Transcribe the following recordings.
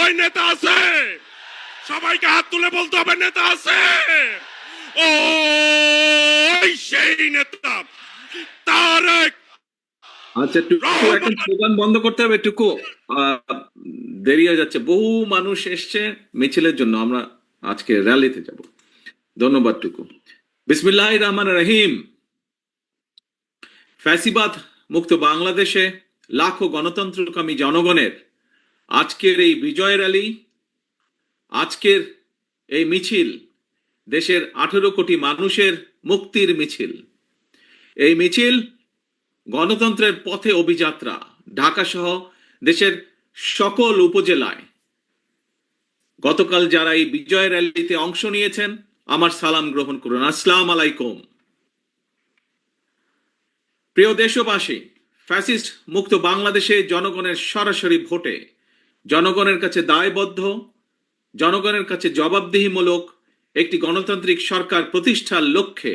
ওই নেতা আছে? সবাইকে হাত তুলে বলতে হবে নেতা আছে। ওই সেই নেতা তারেক। আচ্ছা টুকু, এখন স্লোগান বন্ধ করতে হবে টুকু। দেরি হয়ে যাচ্ছে, বহু মানুষ এসছে মিছিলের জন্য, আমরা আজকে র্যালিতে যাব। ধন্যবাদ টুকু। বিসমিল্লাহির রহমানির রহিম। ফ্যাসিবাদ মুক্ত বাংলাদেশে লাখো গণতন্ত্রকামী জনগণের আজকের এই বিজয় র্যালি, আজকের এই মিছিল দেশের 18 কোটি মানুষের মুক্তির মিছিল। এই মিছিল গণতন্ত্রের পথে অভিযাত্রা। ঢাকা সহ দেশের সকল উপজেলায় গতকাল যারা এই বিজয় র্যালিতে অংশ নিয়েছেন, আমার সালাম গ্রহণ করুন। আসসালাম আলাইকুম। প্রিয় দেশবাসী, ফ্যাসিস্ট মুক্ত বাংলাদেশে জনগণের সরাসরি ভোটে জনগণের কাছে দায়বদ্ধ, জনগণের কাছে জবাবদিহিমূলক একটি গণতান্ত্রিক সরকার প্রতিষ্ঠার লক্ষ্যে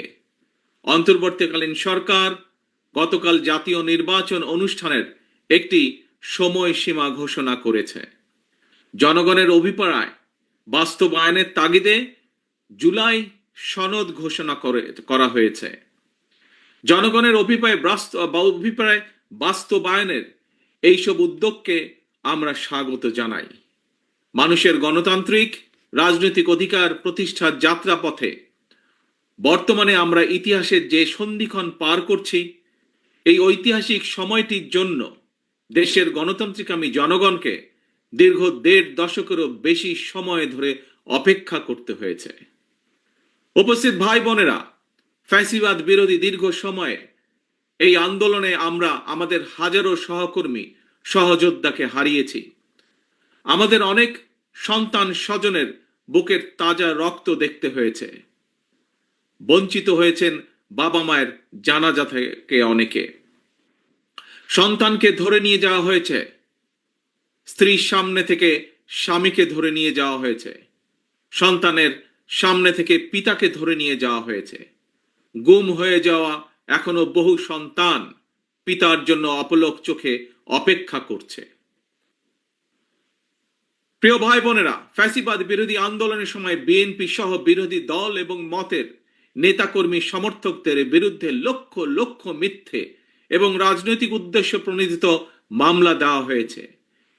অন্তর্বর্তীকালীন সরকার গতকাল জাতীয় নির্বাচন অনুষ্ঠানের একটি সময়সীমা ঘোষণা করেছে। জনগণের অভিপ্রায় বাস্তবায়নের তাগিদে জুলাই সনদ ঘোষণা করা হয়েছে। জনগণের অভিপ্রায় বাস্তবায়নের এইসব উদ্যোগকে আমরা স্বাগত জানাই। মানুষের গণতান্ত্রিক রাজনৈতিক অধিকার প্রতিষ্ঠার যাত্রাপথে বর্তমানে আমরা ইতিহাসের যে সন্ধিক্ষণ পার করছি, এই ঐতিহাসিক সময়টির জন্য দেশের গণতান্ত্রিকামী জনগণকে দীর্ঘ 1.5 দশকেরও বেশি সময় ধরে অপেক্ষা করতে হয়েছে। উপস্থিত ভাই বোনেরা, ফ্যাসিবাদ বিরোধী দীর্ঘ সময়ে এই আন্দোলনে আমরা আমাদের হাজারো সহকর্মী সহযোদ্ধাকে হারিয়েছি। আমাদের অনেক সন্তান স্বজনের বুকের তাজা রক্ত দেখতে হয়েছে। বঞ্চিত হয়েছেন বাবা মায়ের জানাজা থেকে অনেকে। সন্তানকে ধরে নিয়ে যাওয়া হয়েছে, স্ত্রীর সামনে থেকে স্বামীকে ধরে নিয়ে যাওয়া হয়েছে, সন্তানের সামনে থেকে পিতাকে ধরে নিয়ে যাওয়া হয়েছে। গুম হয়ে যাওয়া এখনো বহু সন্তান পিতার জন্য অপলক চোখে অপেক্ষা করছে। প্রিয় ভাই বোনেরা, ফ্যাসিবাদ বিরোধী আন্দোলনের সময় বিএনপি সহ বিরোধী দল এবং মতের নেতাকর্মী সমর্থকদের বিরুদ্ধে লক্ষ লক্ষ মিথ্যে এবং রাজনৈতিক উদ্দেশ্য প্রণোদিত মামলা দেওয়া হয়েছে।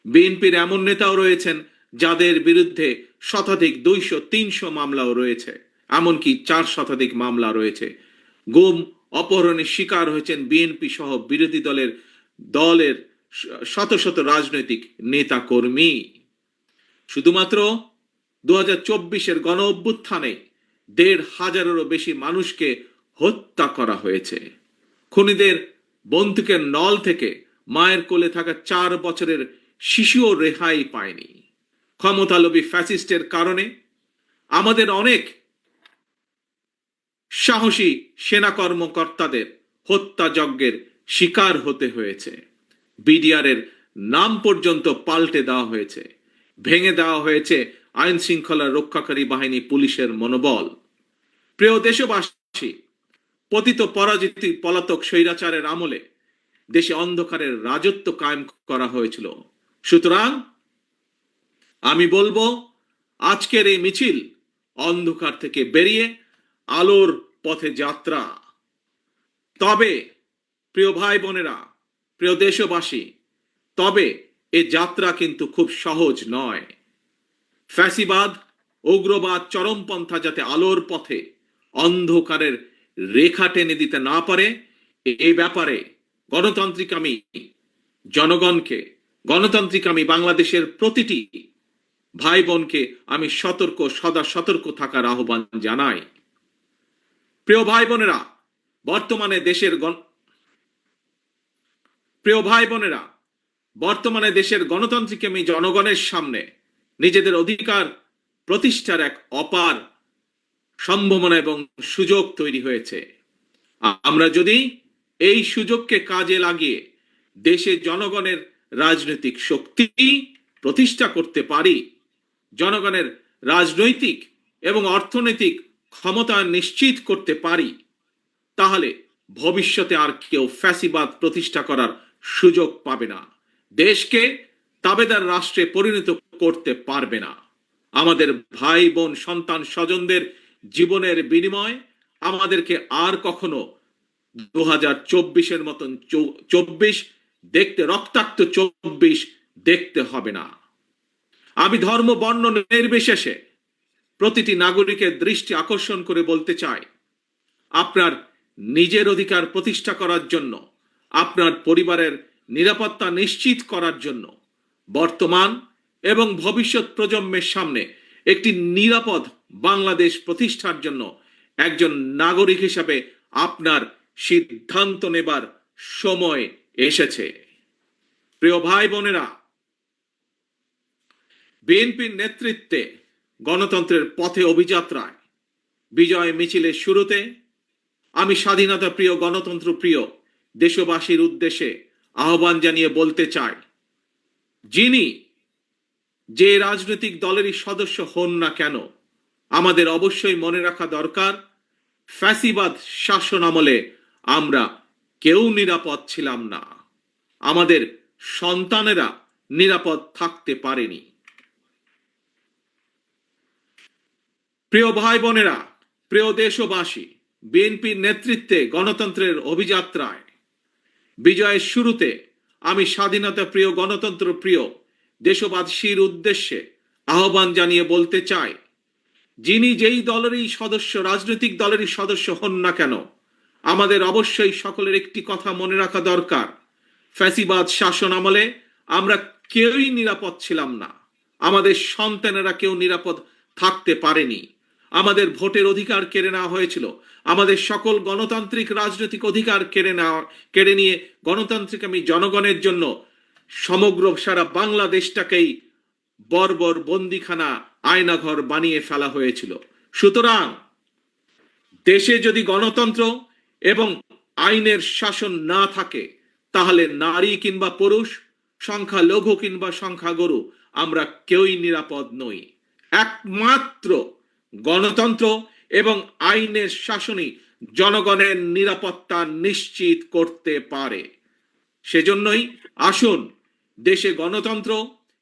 বিএনপির এমন নেতাও রয়েছেন যাদের বিরুদ্ধে শতাধিক 200-300 মামলাও রয়েছে, এমনকি 4 শতাধিক মামলা রয়েছে। গুম অপহরণের শিকার হয়েছেন বিএনপি সহ বিরোধী দলের শত শত রাজনৈতিক নেতা কর্মী। শুধুমাত্র 2024-এর গণ অভ্যুত্থানে 1,500-এরও বেশি মানুষকে হত্যা করা হয়েছে। খুনিদের বন্দুকের নল থেকে মায়ের কোলে থাকা 4 বছরের শিশুও রেহাই পায়নি। ক্ষমতালোভী ফ্যাসিস্টের কারণে আমাদের অনেক সাহসী সেনা কর্মকর্তাদের হত্যাযজ্ঞের শিকার হতে হয়েছে। বিডিআরের নাম পর্যন্ত পাল্টে দেওয়া হয়েছে, ভেঙে দেওয়া হয়েছে আইন শৃঙ্খলা রক্ষাকারী বাহিনী পুলিশের মনোবল। প্রিয় দেশবাসী, পতিত পরাজিত পলাতক স্বৈরাচারের আমলে দেশে অন্ধকারের রাজত্ব কায়েম করা হয়েছিল। সুতরাং আমি বলবো, আজকের এই মিছিল অন্ধকার থেকে বেরিয়ে আলোর পথে যাত্রা। তবে প্রিয় ভাই বোনেরা, প্রিয় দেশবাসী, তবে এ যাত্রা কিন্তু খুব সহজ নয়। ফ্যাসিবাদ, উগ্রবাদ, চরমপন্থা যাতে আলোর পথে অন্ধকারের রেখা টেনে দিতে না পারে, এই ব্যাপারে গণতান্ত্রিকামী জনগণকে, গণতান্ত্রিকামী বাংলাদেশের প্রতিটি ভাই বোনকে আমি সদা সতর্ক থাকার আহ্বান জানাই। প্রিয় ভাই বোনেরা, বর্তমানে দেশের গণতান্ত্রিকামী জনগণের সামনে নিজেদের অধিকার প্রতিষ্ঠার এক অপার সম্ভাবনা এবং সুযোগ তৈরি হয়েছে। আমরা যদি এই সুযোগকে কাজে লাগিয়ে দেশে জনগণের রাজনৈতিক শক্তি প্রতিষ্ঠা করতে পারি, জনগণের রাজনৈতিক এবং অর্থনৈতিক ক্ষমতা নিশ্চিত করতে পারি, তাহলে ভবিষ্যতে আর কেউ ফ্যাসিবাদ প্রতিষ্ঠা করার সুযোগ পাবে না। দেশকে তাবেদার রাষ্ট্রে পরিণত করতে পারবে না। আমাদের ভাই বোন সন্তান স্বজনদের জীবনের বিনিময় আমাদেরকে আর কখনো 2024-এর মতন 24 দেখতে, রক্তাক্ত 24 দেখতে হবে না। আমি ধর্ম বর্ণ নির্বিশেষে প্রতিটি নাগরিকের দৃষ্টি আকর্ষণ করে বলতে চাই, আপনার নিজের অধিকার প্রতিষ্ঠা করার জন্য, আপনার পরিবারের নিরাপত্তা নিশ্চিত করার জন্য, বর্তমান এবং ভবিষ্যৎ প্রজন্মের সামনে একটি নিরাপদ বাংলাদেশ প্রতিষ্ঠার জন্য একজন নাগরিক হিসাবে আপনার সিদ্ধান্ত নেবার সময় এসেছে। প্রিয় ভাই বোনেরা, বিএনপির নেতৃত্বে গণতন্ত্রের পথে অভিযাত্রায় বিজয় মিছিলের শুরুতে আমি স্বাধীনতা প্রিয়, গণতন্ত্র প্রিয় দেশবাসীর উদ্দেশ্যে আহ্বান জানিয়ে বলতে চাই, যিনি যে রাজনৈতিক দলেরই সদস্য হন না কেন, আমাদের অবশ্যই মনে রাখা দরকার, ফ্যাসিবাদ শাসন আমলে আমরা কেউ নিরাপদ ছিলাম না, আমাদের সন্তানেরা নিরাপদ থাকতে পারেনি। প্রিয় ভাই বোনেরা, প্রিয় দেশবাসী, বিএনপির নেতৃত্বে গণতন্ত্রের অভিযাত্রায় বিজয়ের শুরুতে আমি স্বাধীনতা প্রিয়, গণতন্ত্র প্রিয় দেশবাসীর উদ্দেশ্যে আহ্বান জানিয়ে বলতে চাই, যিনি যেই দলেরই সদস্য, রাজনৈতিক দলেরই সদস্য হন না কেন, আমাদের অবশ্যই সকলের একটি কথা মনে রাখা দরকার, ফ্যাসিবাদ শাসন আমলে আমরা কেউই নিরাপদ ছিলাম না, আমাদের সন্তানেরা কেউ নিরাপদ থাকতে পারেনি, আমাদের ভোটের অধিকার কেড়ে নেওয়া হয়েছিল, আমাদের সকল গণতান্ত্রিক রাজনৈতিক অধিকার কেড়ে নিয়ে গণতান্ত্রিক আমি জনগণের জন্য সমগ্র সারা বাংলাদেশটাকেই বর্বর বন্দিখানা, আয়নাঘর বানিয়ে ফেলা হয়েছিল। সুতরাং দেশে যদি গণতন্ত্র এবং আইনের শাসন না থাকে, তাহলে নারী কিংবা পুরুষ, সংখ্যালঘু কিংবা সংখ্যাগুরু, আমরা কেউই নিরাপদ নই। একমাত্র গণতন্ত্র এবং আইনের শাসনই জনগণের নিরাপত্তা নিশ্চিত করতে পারে। সেজন্যই আসুন দেশে গণতন্ত্র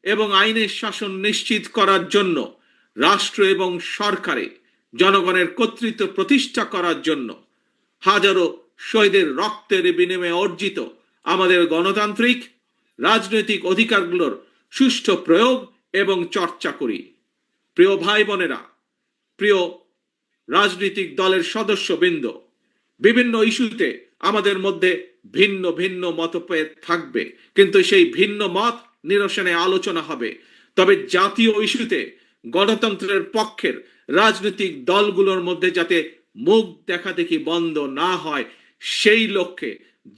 এবং আইনের শাসন নিশ্চিত করার জন্য, রাষ্ট্র এবং সরকারে জনগণের কর্তৃত্ব প্রতিষ্ঠা করার জন্য হাজারো শহীদের রক্তের বিনিময়ে অর্জিত আমাদের গণতান্ত্রিক রাজনৈতিক অধিকারগুলোর সুষ্ঠু প্রয়োগ এবং চর্চা করি। প্রিয় ভাই বোনেরা, প্রিয় রাজনৈতিক দলের সদস্যবৃন্দ, বিভিন্ন ইস্যুতে আমাদের মধ্যে ভিন্ন ভিন্ন মতভেদ থাকবে, কিন্তু সেই ভিন্ন মত নিরসনে আলোচনা হবে। তবে জাতীয় ইস্যুতে গণতন্ত্রের পক্ষের রাজনৈতিক দলগুলোর মধ্যে যাতে মুখ দেখাদেখি বন্ধ না হয়, সেই লক্ষ্যে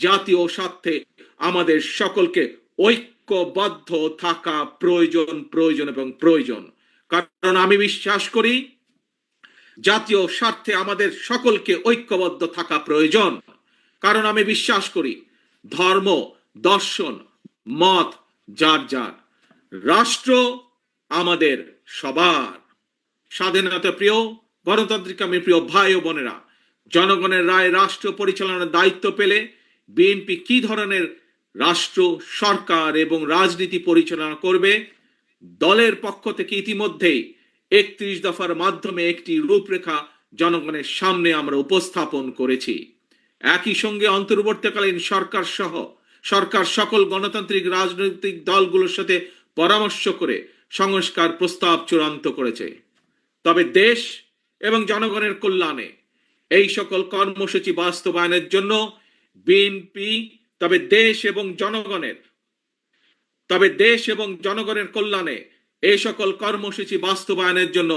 জাতীয় স্বার্থে আমাদের সকলকে ঐক্যবদ্ধ থাকা প্রয়োজন এবং প্রয়োজন। কারণ আমি বিশ্বাস করি জাতীয় স্বার্থে আমাদের সকলকে ঐক্যবদ্ধ থাকা প্রয়োজন। কারণ আমি বিশ্বাস করি ধর্ম, দর্শন, মত যার যার, রাষ্ট্র আমাদের সবার। স্বাধীনতা প্রিয়, গণতান্ত্রিক আমি প্রিয় ভাই ও বোনেরা, জনগণের রায় রাষ্ট্র পরিচালনার দায়িত্ব পেলে বিএনপি কি ধরনের রাষ্ট্র, সরকার এবং রাজনীতি পরিচালনা করবে, দলের পক্ষ থেকে ইতিমধ্যেই 31 দফার মাধ্যমে একটি রূপরেখা জনগণের সামনে আমরা উপস্থাপন করেছি। একই সঙ্গে অন্তর্বর্তীকালীন সরকার সকল গণতান্ত্রিক রাজনৈতিক দলগুলোর সাথে পরামর্শ করে সংস্কার প্রস্তাব চূড়ান্ত করেছে। তবে দেশ এবং জনগণের কল্যাণে এই সকল কর্মসূচি বাস্তবায়নের জন্য বিএনপি দেশ এবং জনগণের কল্যাণে এই সকল কর্মসূচি বাস্তবায়নের জন্য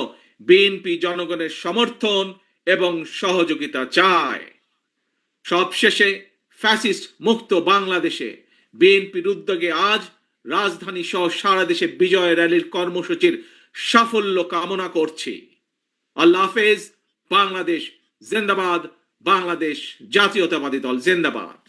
বিএনপি জনগণের সমর্থন এবং সহযোগিতা চায়। সবশেষে ফ্যাসিস্ট মুক্ত বাংলাদেশে বিএনপির উদ্যোগে আজ রাজধানী সহ সারা দেশে বিজয় র্যালির কর্মসূচির সাফল্য কামনা করছি। আল্লাহ হাফেজ। বাংলাদেশ জিন্দাবাদ। বাংলাদেশ জাতীয়তাবাদী দল জিন্দাবাদ।